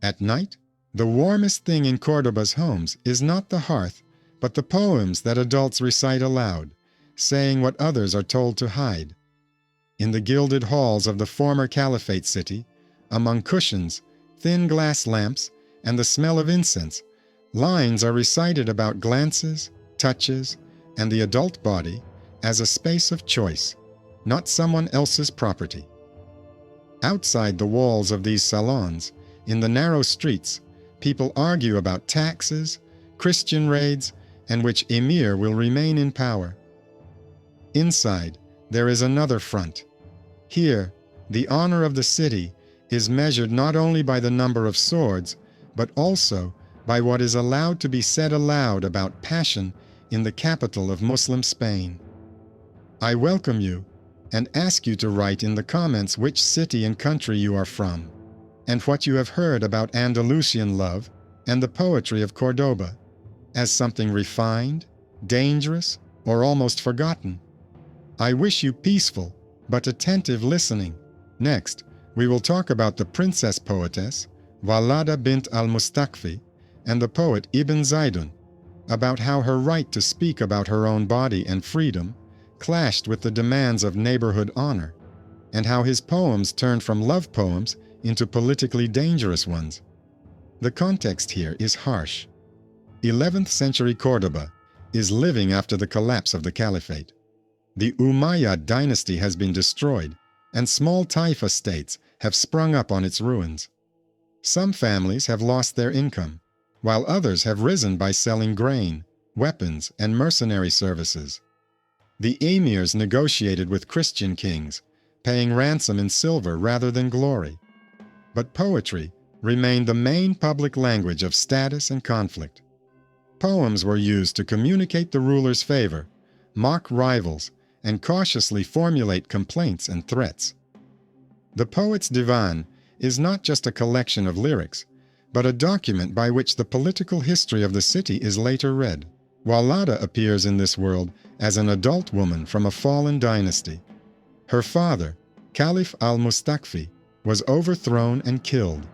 At night, the warmest thing in Córdoba's homes is not the hearth, but the poems that adults recite aloud, saying what others are told to hide. In the gilded halls of the former caliphate city, among cushions, thin glass lamps, and the smell of incense, lines are recited about glances, touches, and the adult body as a space of choice, not someone else's property. Outside the walls of these salons, in the narrow streets, people argue about taxes, Christian raids, and which emir will remain in power. Inside, there is another front. Here, the honor of the city is measured not only by the number of swords, but also by what is allowed to be said aloud about passion in the capital of Muslim Spain. I welcome you and ask you to write in the comments which city and country you are from, and what you have heard about Andalusian love and the poetry of Córdoba, as something refined, dangerous, or almost forgotten. I wish you peaceful but attentive listening. Next, we will talk about the princess poetess, Wallada bint al-Mustakfi, and the poet Ibn Zaydun, about how her right to speak about her own body and freedom clashed with the demands of neighborhood honor, and how his poems turned from love poems into politically dangerous ones. The context here is harsh. 11th century Córdoba is living after the collapse of the caliphate. The Umayyad dynasty has been destroyed, and small taifa states have sprung up on its ruins. Some families have lost their income, while others have risen by selling grain, weapons, and mercenary services. The emirs negotiated with Christian kings, paying ransom in silver rather than glory. But poetry remained the main public language of status and conflict. Poems were used to communicate the ruler's favor, mock rivals, and cautiously formulate complaints and threats. The poet's divan is not just a collection of lyrics, but a document by which the political history of the city is later read. Wallada appears in this world as an adult woman from a fallen dynasty. Her father, Caliph al-Mustakfi, was overthrown and killed.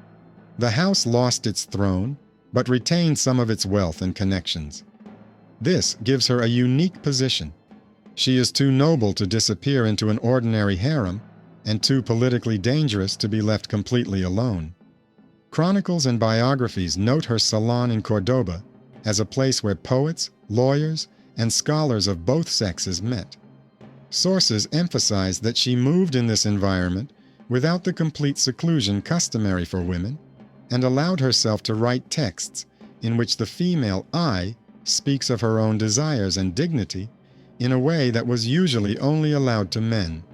The house lost its throne, but retained some of its wealth and connections. This gives her a unique position. She is too noble to disappear into an ordinary harem, and too politically dangerous to be left completely alone. Chronicles and biographies note her salon in Córdoba as a place where poets, lawyers, and scholars of both sexes met. Sources emphasize that she moved in this environment without the complete seclusion customary for women, and allowed herself to write texts in which the female I speaks of her own desires and dignity in a way that was usually only allowed to men.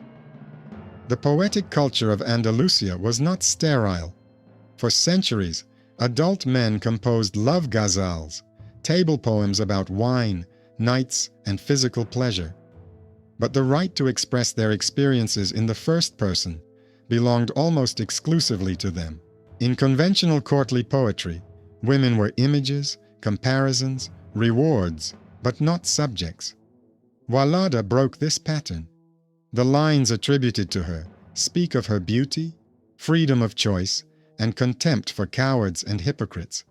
The poetic culture of Andalusia was not sterile. For centuries, adult men composed love ghazals, table poems about wine, nights, and physical pleasure. But the right to express their experiences in the first person belonged almost exclusively to them. In conventional courtly poetry, women were images, comparisons, rewards, but not subjects. Wallada broke this pattern. The lines attributed to her speak of her beauty, freedom of choice, and contempt for cowards and hypocrites.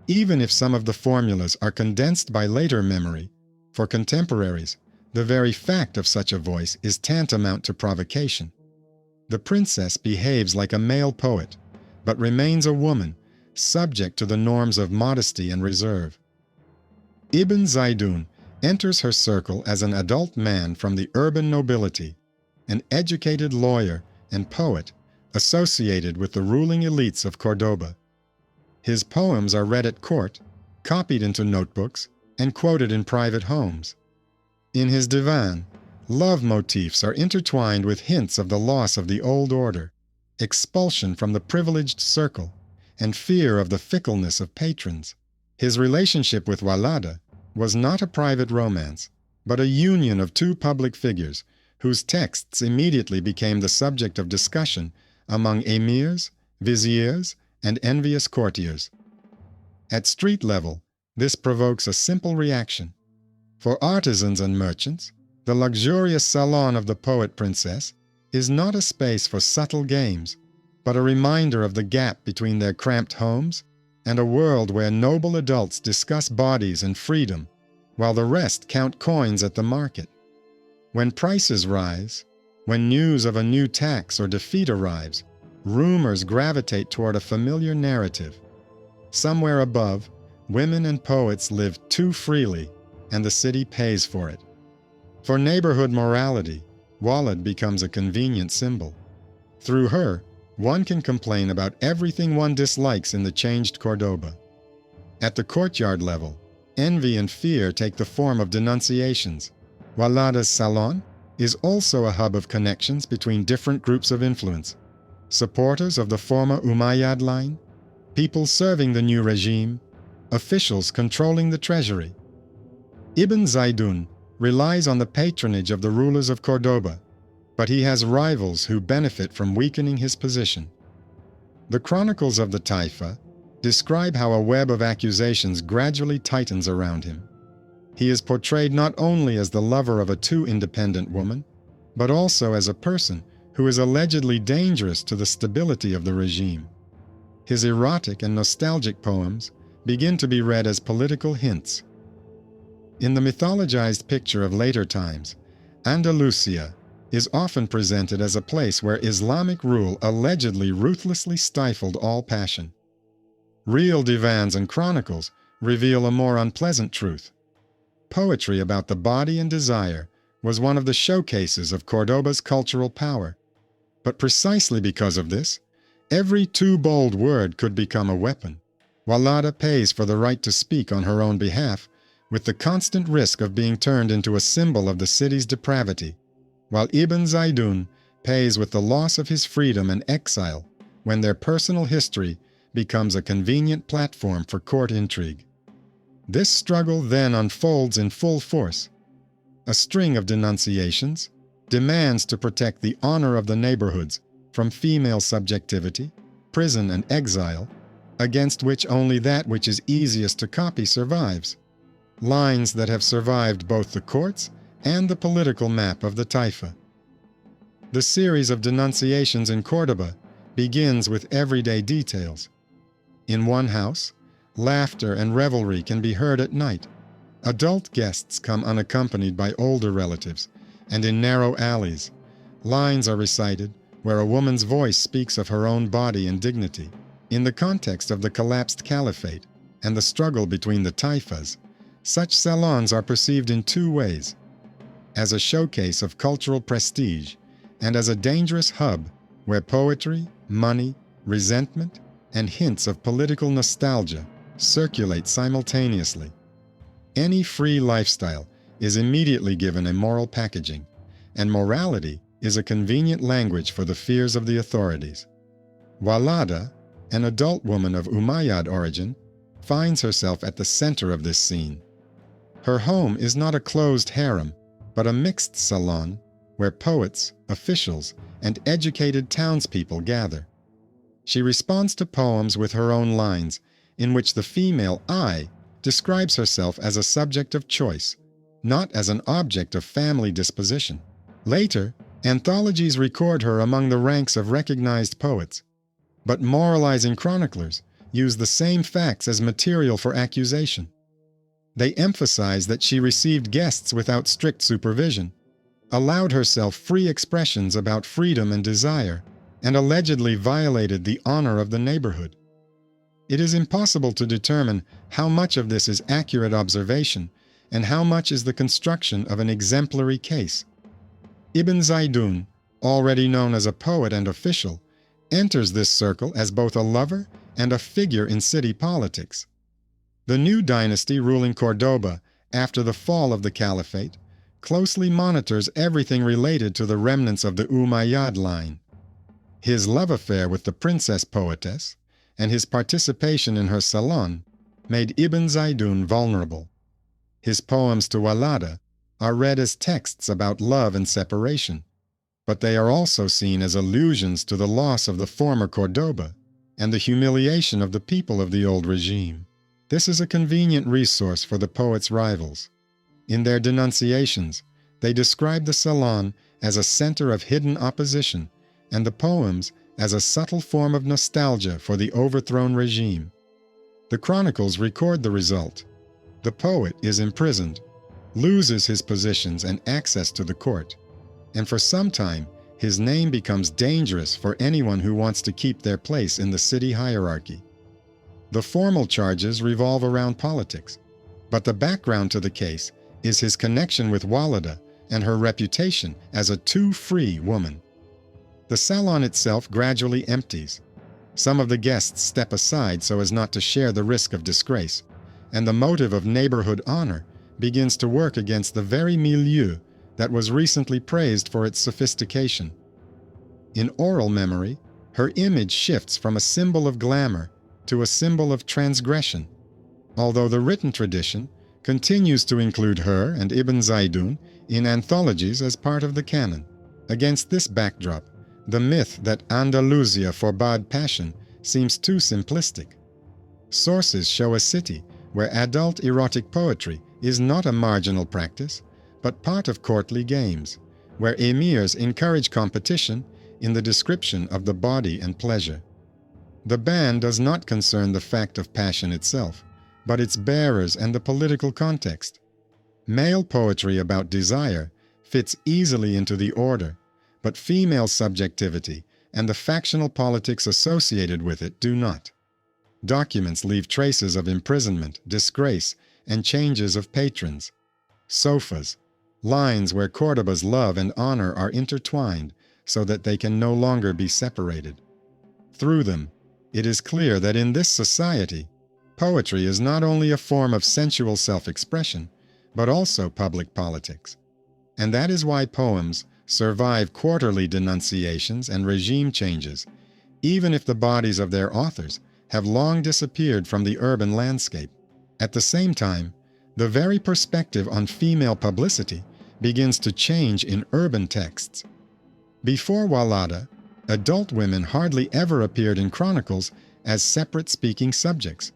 Even if some of the formulas are condensed by later memory, for contemporaries, the very fact of such a voice is tantamount to provocation. The princess behaves like a male poet, but remains a woman, subject to the norms of modesty and reserve. Ibn Zaydun enters her circle as an adult man from the urban nobility, an educated lawyer and poet associated with the ruling elites of Córdoba. His poems are read at court, copied into notebooks, and quoted in private homes. In his divan, love motifs are intertwined with hints of the loss of the old order, expulsion from the privileged circle, and fear of the fickleness of patrons. His relationship with Wallada was not a private romance, but a union of two public figures whose texts immediately became the subject of discussion among emirs, viziers, and envious courtiers. At street level, this provokes a simple reaction. For artisans and merchants, the luxurious salon of the poet princess is not a space for subtle games, but a reminder of the gap between their cramped homes and a world where noble adults discuss bodies and freedom, while the rest count coins at the market. When prices rise, when news of a new tax or defeat arrives, rumors gravitate toward a familiar narrative. Somewhere above, women and poets live too freely, and the city pays for it. For neighborhood morality, Wallada becomes a convenient symbol. Through her, one can complain about everything one dislikes in the changed Córdoba. At the courtyard level, envy and fear take the form of denunciations. Wallada's salon is also a hub of connections between different groups of influence: supporters of the former Umayyad line, people serving the new regime, officials controlling the treasury. Ibn Zaydun relies on the patronage of the rulers of Córdoba, but he has rivals who benefit from weakening his position. The chronicles of the Taifa describe how a web of accusations gradually tightens around him. He is portrayed not only as the lover of a too independent woman, but also as a person who is allegedly dangerous to the stability of the regime. His erotic and nostalgic poems begin to be read as political hints. In the mythologized picture of later times, Andalusia is often presented as a place where Islamic rule allegedly ruthlessly stifled all passion. Real divans and chronicles reveal a more unpleasant truth. Poetry about the body and desire was one of the showcases of Córdoba's cultural power. But precisely because of this, every too bold word could become a weapon. Wallada pays for the right to speak on her own behalf, with the constant risk of being turned into a symbol of the city's depravity, while Ibn Zaydun pays with the loss of his freedom and exile when their personal history becomes a convenient platform for court intrigue. This struggle then unfolds in full force. A string of denunciations, demands to protect the honor of the neighborhoods from female subjectivity, prison and exile, against which only that which is easiest to copy survives. Lines that have survived both the courts and the political map of the Taifa. The series of denunciations in Córdoba begins with everyday details. In one house, laughter and revelry can be heard at night. Adult guests come unaccompanied by older relatives, and in narrow alleys, lines are recited where a woman's voice speaks of her own body and dignity. In the context of the collapsed caliphate and the struggle between the Taifas, such salons are perceived in two ways: as a showcase of cultural prestige and as a dangerous hub where poetry, money, resentment, and hints of political nostalgia circulate simultaneously. Any free lifestyle is immediately given a moral packaging, and morality is a convenient language for the fears of the authorities. Wallada, an adult woman of Umayyad origin, finds herself at the center of this scene. Her home is not a closed harem, but a mixed salon where poets, officials, and educated townspeople gather. She responds to poems with her own lines, in which the female I describes herself as a subject of choice, not as an object of family disposition. Later, anthologies record her among the ranks of recognized poets, but moralizing chroniclers use the same facts as material for accusation. They emphasize that she received guests without strict supervision, allowed herself free expressions about freedom and desire, and allegedly violated the honor of the neighborhood. It is impossible to determine how much of this is accurate observation and how much is the construction of an exemplary case. Ibn Zaydun, already known as a poet and official, enters this circle as both a lover and a figure in city politics. The new dynasty ruling Córdoba after the fall of the caliphate closely monitors everything related to the remnants of the Umayyad line. His love affair with the princess poetess and his participation in her salon made Ibn Zaydun vulnerable. His poems to Wallada are read as texts about love and separation, but they are also seen as allusions to the loss of the former Córdoba and the humiliation of the people of the old regime. This is a convenient resource for the poet's rivals. In their denunciations, they describe the salon as a center of hidden opposition and the poems as a subtle form of nostalgia for the overthrown regime. The chronicles record the result. The poet is imprisoned, loses his positions and access to the court, and for some time his name becomes dangerous for anyone who wants to keep their place in the city hierarchy. The formal charges revolve around politics, but the background to the case is his connection with Wallada and her reputation as a too free woman. The salon itself gradually empties. Some of the guests step aside so as not to share the risk of disgrace, and the motive of neighborhood honor begins to work against the very milieu that was recently praised for its sophistication. In oral memory, her image shifts from a symbol of glamour to a symbol of transgression, although the written tradition continues to include her and Ibn Zaydun in anthologies as part of the canon. Against this backdrop, the myth that Andalusia forbade passion seems too simplistic. Sources show a city where adult erotic poetry is not a marginal practice, but part of courtly games, where emirs encourage competition in the description of the body and pleasure. The ban does not concern the fact of passion itself, but its bearers and the political context. Male poetry about desire fits easily into the order, but female subjectivity and the factional politics associated with it do not. Documents leave traces of imprisonment, disgrace, and changes of patrons. Sofas, lines where Córdoba's love and honor are intertwined so that they can no longer be separated. Through them, it is clear that in this society, poetry is not only a form of sensual self-expression, but also public politics. And that is why poems survive quarterly denunciations and regime changes, even if the bodies of their authors have long disappeared from the urban landscape. At the same time, the very perspective on female publicity begins to change in urban texts. Before Wallada, adult women hardly ever appeared in chronicles as separate speaking subjects.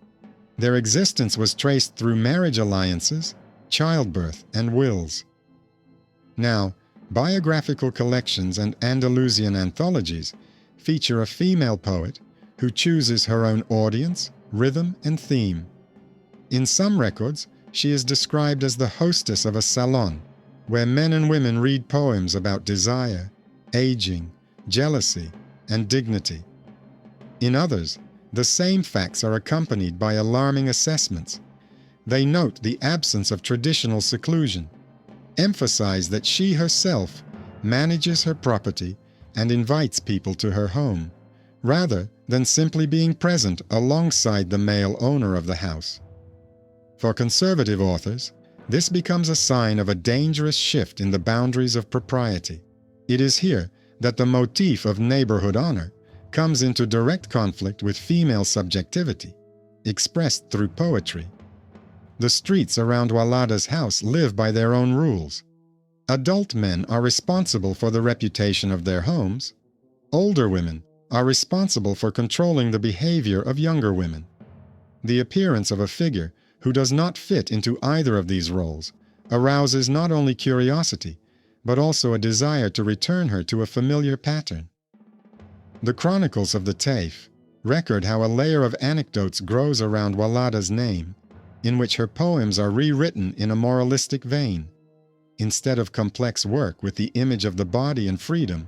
Their existence was traced through marriage alliances, childbirth, and wills. Now, biographical collections and Andalusian anthologies feature a female poet who chooses her own audience, rhythm, and theme. In some records, she is described as the hostess of a salon, where men and women read poems about desire, aging, jealousy, and dignity. In others, the same facts are accompanied by alarming assessments. They note the absence of traditional seclusion, emphasize that she herself manages her property and invites people to her home, rather than simply being present alongside the male owner of the house. For conservative authors, this becomes a sign of a dangerous shift in the boundaries of propriety. It is here that the motif of neighborhood honor comes into direct conflict with female subjectivity, expressed through poetry. The streets around Wallada's house live by their own rules. Adult men are responsible for the reputation of their homes. Older women are responsible for controlling the behavior of younger women. The appearance of a figure who does not fit into either of these roles arouses not only curiosity, but also a desire to return her to a familiar pattern. The chronicles of the Taif record how a layer of anecdotes grows around Wallada's name, in which her poems are rewritten in a moralistic vein. Instead of complex work with the image of the body and freedom,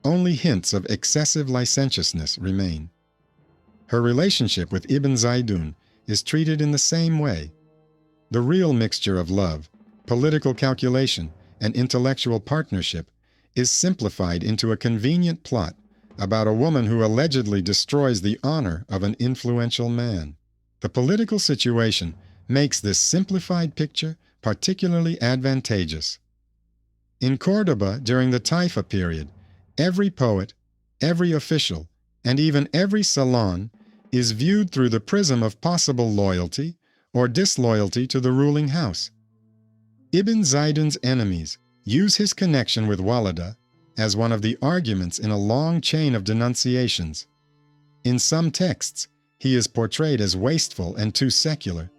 only hints of excessive licentiousness remain. Her relationship with Ibn Zaydun is treated in the same way. The real mixture of love, political calculation, and intellectual partnership is simplified into a convenient plot about a woman who allegedly destroys the honor of an influential man. The political situation makes this simplified picture particularly advantageous. In Córdoba during the Taifa period, every poet, every official, and even every salon is viewed through the prism of possible loyalty or disloyalty to the ruling house. Ibn Zaydun's enemies use his connection with Wallada as one of the arguments in a long chain of denunciations. In some texts, he is portrayed as wasteful and too secular.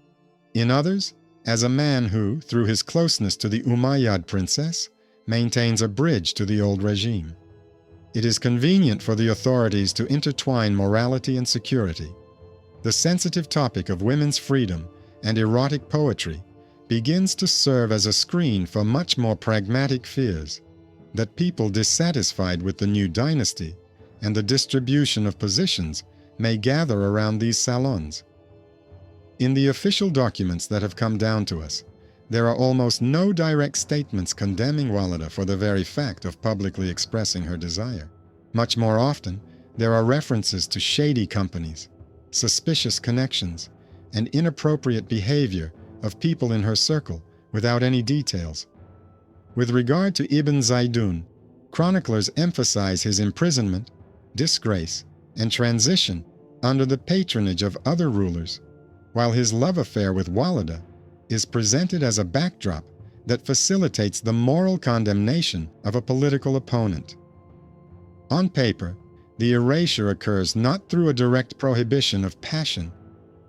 In others, as a man who, through his closeness to the Umayyad princess, maintains a bridge to the old regime. It is convenient for the authorities to intertwine morality and security. The sensitive topic of women's freedom and erotic poetry begins to serve as a screen for much more pragmatic fears that people dissatisfied with the new dynasty and the distribution of positions may gather around these salons. In the official documents that have come down to us, there are almost no direct statements condemning Wallada for the very fact of publicly expressing her desire. Much more often, there are references to shady companies, suspicious connections, and inappropriate behavior of people in her circle without any details. With regard to Ibn Zaydun, chroniclers emphasize his imprisonment, disgrace, and transition under the patronage of other rulers, while his love affair with Wallada is presented as a backdrop that facilitates the moral condemnation of a political opponent. On paper, the erasure occurs not through a direct prohibition of passion,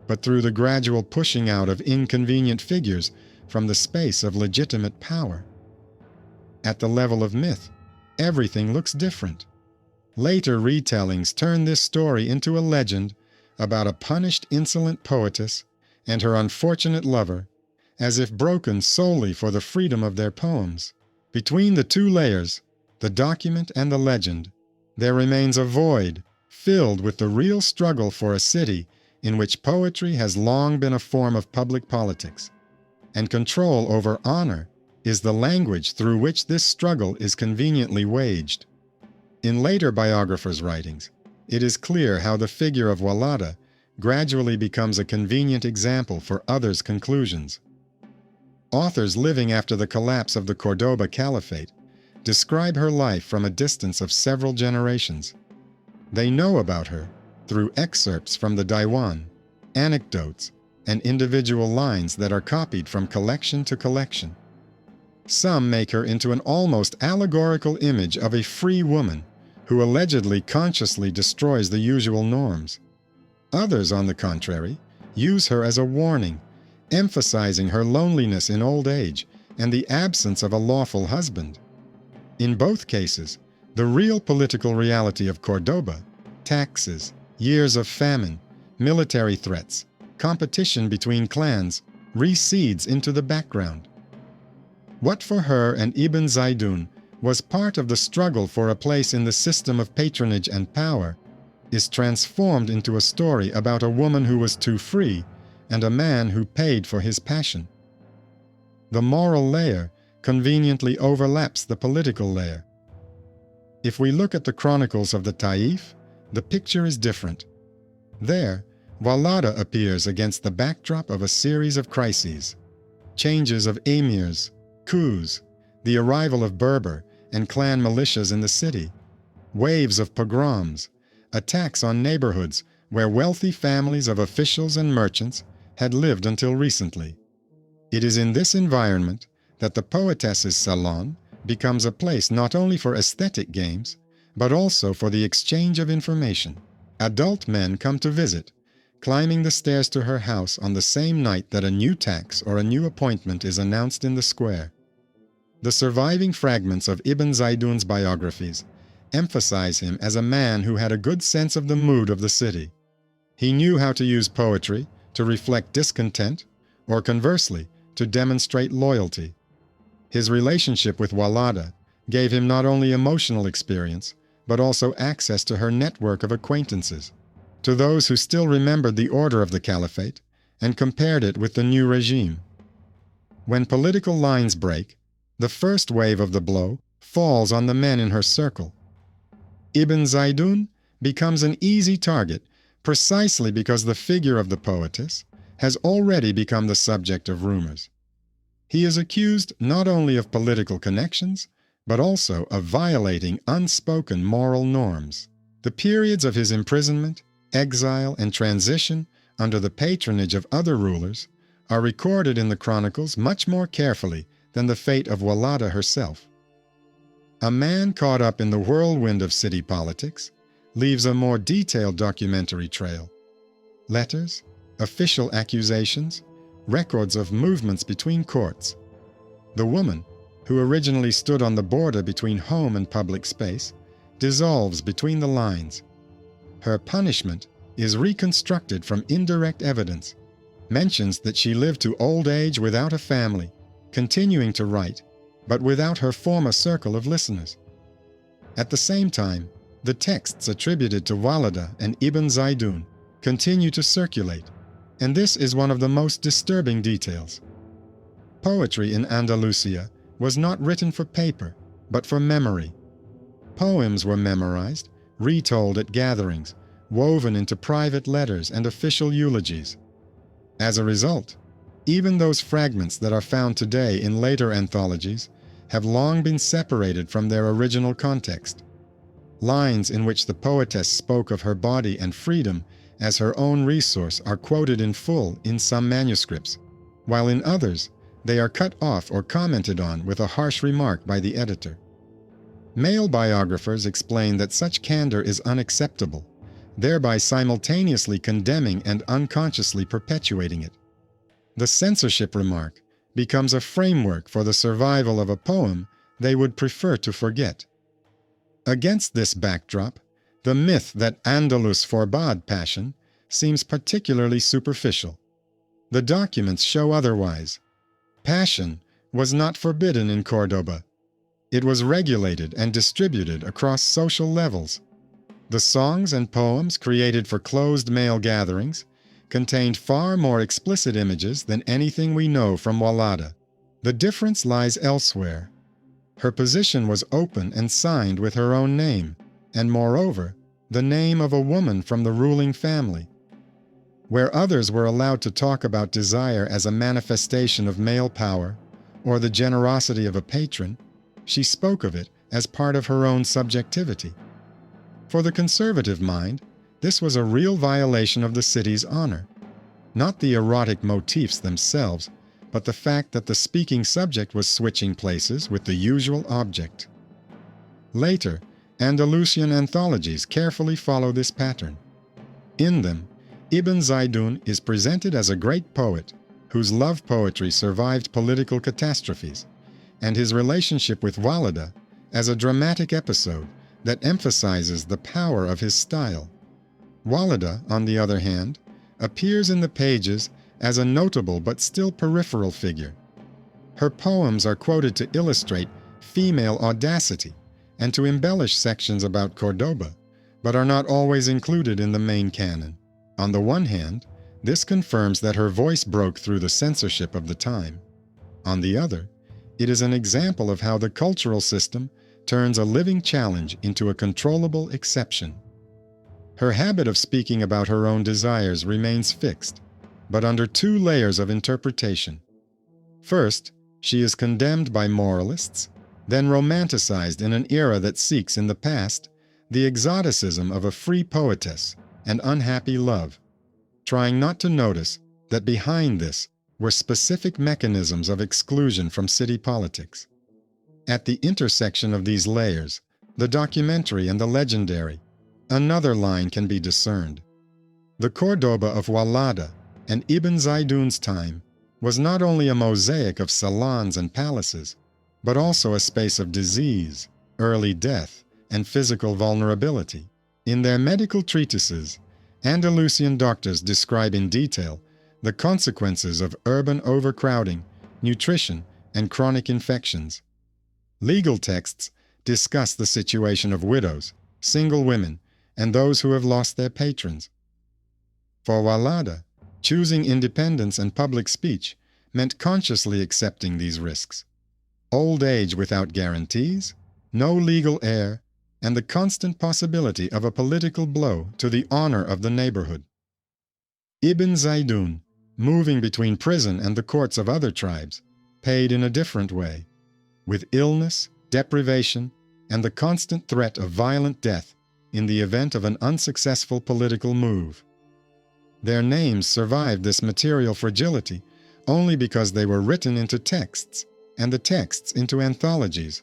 but through the gradual pushing out of inconvenient figures from the space of legitimate power. At the level of myth, everything looks different. Later retellings turn this story into a legend about a punished insolent poetess and her unfortunate lover, as if broken solely for the freedom of their poems. Between the two layers, the document and the legend, there remains a void filled with the real struggle for a city in which poetry has long been a form of public politics, and control over honor is the language through which this struggle is conveniently waged. In later biographers' writings, it is clear how the figure of Wallada gradually becomes a convenient example for others' conclusions. Authors living after the collapse of the Córdoba Caliphate describe her life from a distance of several generations. They know about her through excerpts from the Diwan, anecdotes, and individual lines that are copied from collection to collection. Some make her into an almost allegorical image of a free woman who allegedly consciously destroys the usual norms. Others, on the contrary, use her as a warning, emphasizing her loneliness in old age and the absence of a lawful husband. In both cases, the real political reality of Córdoba, taxes, years of famine, military threats, competition between clans, recedes into the background. What for her and Ibn Zaydun was part of the struggle for a place in the system of patronage and power is transformed into a story about a woman who was too free and a man who paid for his passion. The moral layer conveniently overlaps the political layer. If we look at the chronicles of the Taif, the picture is different. There, Wallada appears against the backdrop of a series of crises, changes of emirs, coups, the arrival of Berber and clan militias in the city, waves of pogroms, attacks on neighborhoods where wealthy families of officials and merchants had lived until recently. It is in this environment that the poetess's salon becomes a place not only for aesthetic games, but also for the exchange of information. Adult men come to visit, climbing the stairs to her house on the same night that a new tax or a new appointment is announced in the square. The surviving fragments of Ibn Zaydun's biographies emphasize him as a man who had a good sense of the mood of the city. He knew how to use poetry to reflect discontent, or conversely, to demonstrate loyalty. His relationship with Wallada gave him not only emotional experience, but also access to her network of acquaintances. To those who still remembered the order of the caliphate and compared it with the new regime. When political lines break, the first wave of the blow falls on the men in her circle. Ibn Zaydun becomes an easy target precisely because the figure of the poetess has already become the subject of rumors. He is accused not only of political connections, but also of violating unspoken moral norms. The periods of his imprisonment, exile, and transition under the patronage of other rulers are recorded in the chronicles much more carefully than the fate of Wallada herself. A man caught up in the whirlwind of city politics leaves a more detailed documentary trail. Letters, official accusations, records of movements between courts. The woman, who originally stood on the border between home and public space, dissolves between the lines. Her punishment is reconstructed from indirect evidence, mentions that she lived to old age without a family, continuing to write, but without her former circle of listeners. At the same time, the texts attributed to Wallada and Ibn Zaydun continue to circulate, and this is one of the most disturbing details. Poetry in Andalusia was not written for paper, but for memory. Poems were memorized, retold at gatherings, woven into private letters and official eulogies. As a result, even those fragments that are found today in later anthologies have long been separated from their original context. Lines in which the poetess spoke of her body and freedom as her own resource are quoted in full in some manuscripts, while in others they are cut off or commented on with a harsh remark by the editor. Male biographers explain that such candor is unacceptable, thereby simultaneously condemning and unconsciously perpetuating it. The censorship remark becomes a framework for the survival of a poem they would prefer to forget. Against this backdrop, the myth that Andalus forbade passion seems particularly superficial. The documents show otherwise. Passion was not forbidden in Córdoba. It was regulated and distributed across social levels. The songs and poems created for closed male gatherings contained far more explicit images than anything we know from Wallada. The difference lies elsewhere. Her position was open and signed with her own name, and moreover, the name of a woman from the ruling family. Where others were allowed to talk about desire as a manifestation of male power or the generosity of a patron, she spoke of it as part of her own subjectivity. For the conservative mind, this was a real violation of the city's honor. Not the erotic motifs themselves, but the fact that the speaking subject was switching places with the usual object. Later, Andalusian anthologies carefully follow this pattern. In them, Ibn Zaydun is presented as a great poet whose love poetry survived political catastrophes, and his relationship with Wallada as a dramatic episode that emphasizes the power of his style. Wallada, on the other hand, appears in the pages as a notable but still peripheral figure. Her poems are quoted to illustrate female audacity and to embellish sections about Córdoba, but are not always included in the main canon. On the one hand, this confirms that her voice broke through the censorship of the time. On the other, it is an example of how the cultural system turns a living challenge into a controllable exception. Her habit of speaking about her own desires remains fixed, but under two layers of interpretation. First, she is condemned by moralists, then romanticized in an era that seeks in the past the exoticism of a free poetess and unhappy love, trying not to notice that behind this were specific mechanisms of exclusion from city politics. At the intersection of these layers, the documentary and the legendary, another line can be discerned. The Córdoba of Wallada and Ibn Zaydun's time was not only a mosaic of salons and palaces, but also a space of disease, early death, and physical vulnerability. In their medical treatises, Andalusian doctors describe in detail the consequences of urban overcrowding, nutrition, and chronic infections. Legal texts discuss the situation of widows, single women, and those who have lost their patrons. For Wallada, choosing independence and public speech meant consciously accepting these risks. Old age without guarantees, no legal heir, and the constant possibility of a political blow to the honor of the neighborhood. Ibn Zaydun, moving between prison and the courts of other tribes, paid in a different way, with illness, deprivation, and the constant threat of violent death in the event of an unsuccessful political move. Their names survived this material fragility only because they were written into texts, and the texts into anthologies,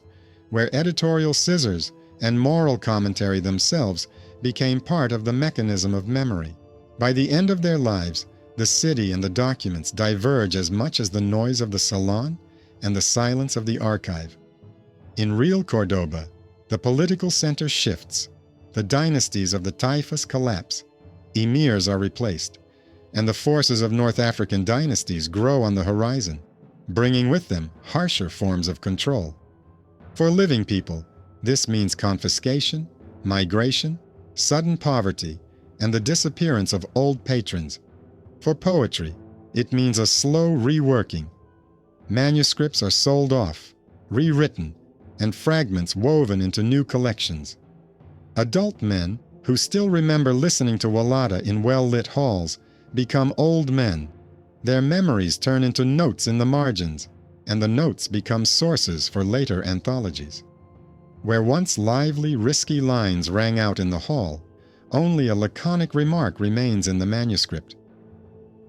where editorial scissors and moral commentary themselves became part of the mechanism of memory. By the end of their lives, the city and the documents diverge as much as the noise of the salon and the silence of the archive. In real Córdoba, The political center shifts, the dynasties of the Taifas collapse, emirs are replaced, and the forces of North African dynasties grow on the horizon, bringing with them harsher forms of control. For living people, this means confiscation, migration, sudden poverty, and the disappearance of old patrons. For poetry, it means a slow reworking. Manuscripts are sold off, rewritten, and fragments woven into new collections. Adult men who still remember listening to Wallada in well-lit halls become old men. Their memories turn into notes in the margins, and the notes become sources for later anthologies. Where once lively, risky lines rang out in the hall, only a laconic remark remains in the manuscript.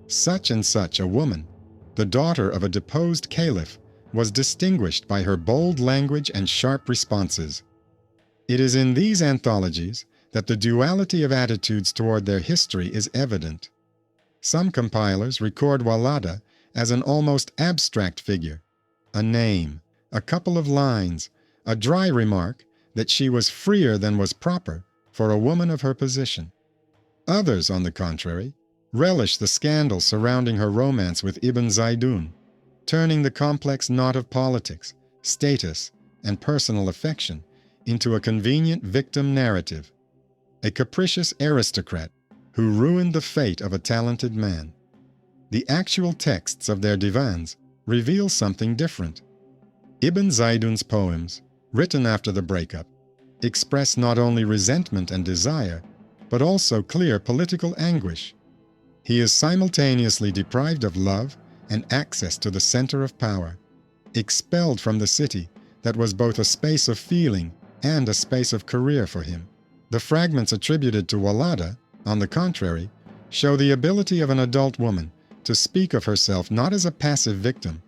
Such and such a woman, the daughter of a deposed caliph, was distinguished by her bold language and sharp responses. It is in these anthologies that the duality of attitudes toward their history is evident. Some compilers record Wallada as an almost abstract figure, a name, a couple of lines, a dry remark that she was freer than was proper for a woman of her position. Others, on the contrary, relish the scandal surrounding her romance with Ibn Zaydun, turning the complex knot of politics, status, and personal affection into a convenient victim narrative, a capricious aristocrat who ruined the fate of a talented man. The actual texts of their divans reveal something different. Ibn Zaydun's poems, written after the breakup, express not only resentment and desire, but also clear political anguish. He is simultaneously deprived of love and access to the center of power, expelled from the city that was both a space of feeling and a space of career for him. The fragments attributed to Wallada, on the contrary, show the ability of an adult woman to speak of herself not as a passive victim,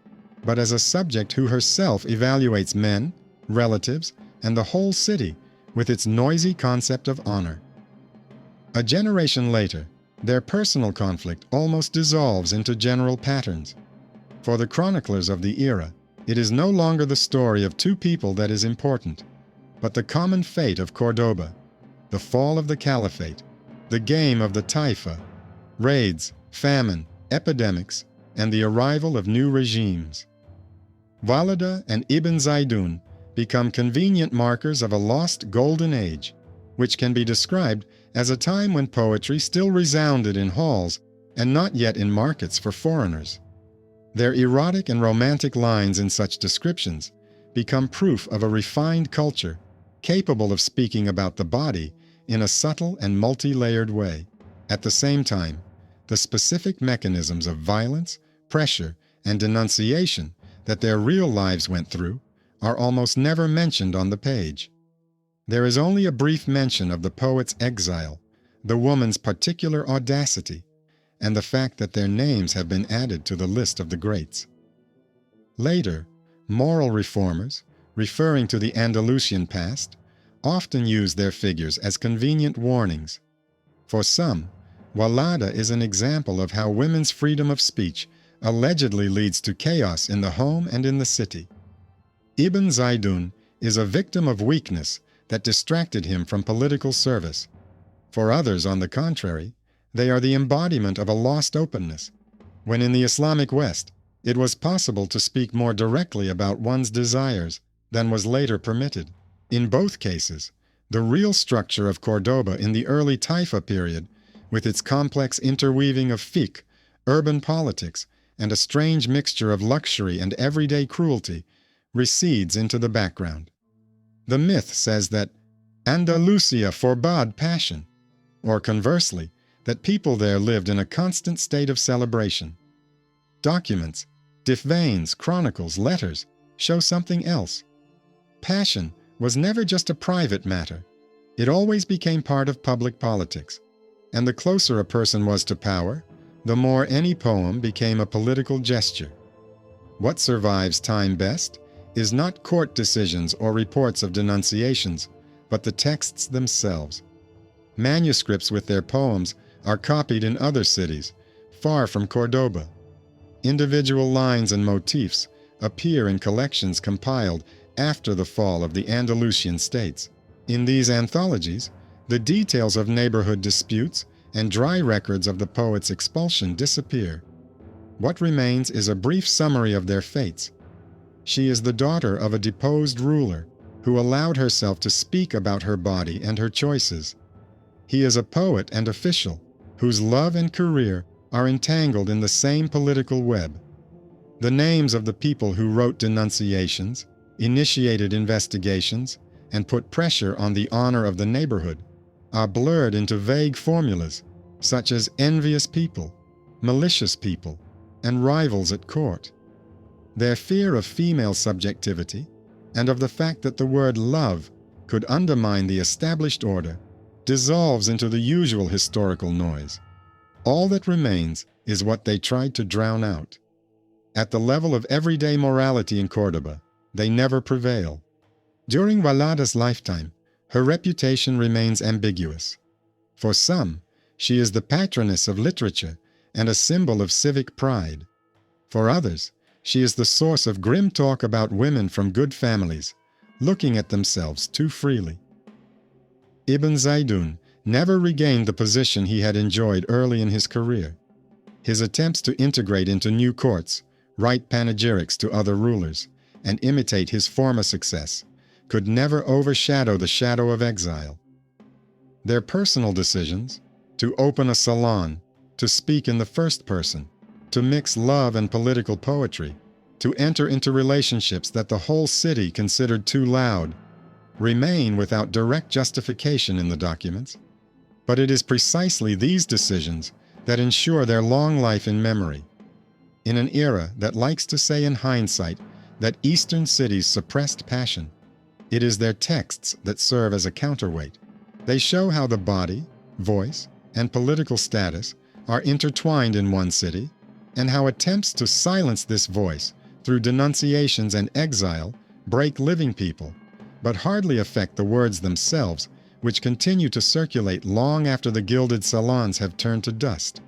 but as a subject who herself evaluates men, relatives, and the whole city with its noisy concept of honor. A generation later, their personal conflict almost dissolves into general patterns. For the chroniclers of the era, it is no longer the story of two people that is important, but the common fate of Córdoba, the fall of the caliphate, the game of the Taifa, raids, famine, epidemics, and the arrival of new regimes. Wallada and Ibn Zaydun become convenient markers of a lost golden age, which can be described as a time when poetry still resounded in halls and not yet in markets for foreigners. Their erotic and romantic lines in such descriptions become proof of a refined culture capable of speaking about the body in a subtle and multi-layered way. At the same time, the specific mechanisms of violence, pressure, and denunciation that their real lives went through are almost never mentioned on the page. There is only a brief mention of the poet's exile, the woman's particular audacity, and the fact that their names have been added to the list of the greats. Later, moral reformers, referring to the Andalusian past, often use their figures as convenient warnings. For some, Wallada is an example of how women's freedom of speech allegedly leads to chaos in the home and in the city. Ibn Zaydun is a victim of weakness that distracted him from political service. For others, on the contrary, they are the embodiment of a lost openness, when in the Islamic West it was possible to speak more directly about one's desires than was later permitted. In both cases, the real structure of Córdoba in the early Taifa period, with its complex interweaving of fiqh, urban politics, and a strange mixture of luxury and everyday cruelty, recedes into the background. The myth says that Andalusia forbade passion, or conversely, that people there lived in a constant state of celebration. Documents, divans, chronicles, letters show something else. Passion was never just a private matter. It always became part of public politics, and the closer a person was to power, the more any poem became a political gesture. What survives time best is not court decisions or reports of denunciations, but the texts themselves. Manuscripts with their poems are copied in other cities, far from Córdoba. Individual lines and motifs appear in collections compiled after the fall of the Andalusian states. In these anthologies, the details of neighborhood disputes and dry records of the poet's expulsion disappear. What remains is a brief summary of their fates. She is the daughter of a deposed ruler who allowed herself to speak about her body and her choices. He is a poet and official whose love and career are entangled in the same political web. The names of the people who wrote denunciations, initiated investigations, and put pressure on the honor of the neighborhood are blurred into vague formulas such as envious people, malicious people, and rivals at court. Their fear of female subjectivity and of the fact that the word love could undermine the established order dissolves into the usual historical noise. All that remains is what they tried to drown out. At the level of everyday morality in Córdoba, they never prevail. During Wallada's lifetime, her reputation remains ambiguous. For some, she is the patroness of literature and a symbol of civic pride. For others, she is the source of grim talk about women from good families, looking at themselves too freely. Ibn Zaydun never regained the position he had enjoyed early in his career. His attempts to integrate into new courts, write panegyrics to other rulers, and imitate his former success could never overshadow the shadow of exile. Their personal decisions, to open a salon, to speak in the first person, to mix love and political poetry, to enter into relationships that the whole city considered too loud, remain without direct justification in the documents. But it is precisely these decisions that ensure their long life in memory. In an era that likes to say in hindsight that Eastern cities suppressed passion, it is their texts that serve as a counterweight. They show how the body, voice, and political status are intertwined in one city, and how attempts to silence this voice through denunciations and exile break living people, but hardly affect the words themselves, which continue to circulate long after the gilded salons have turned to dust.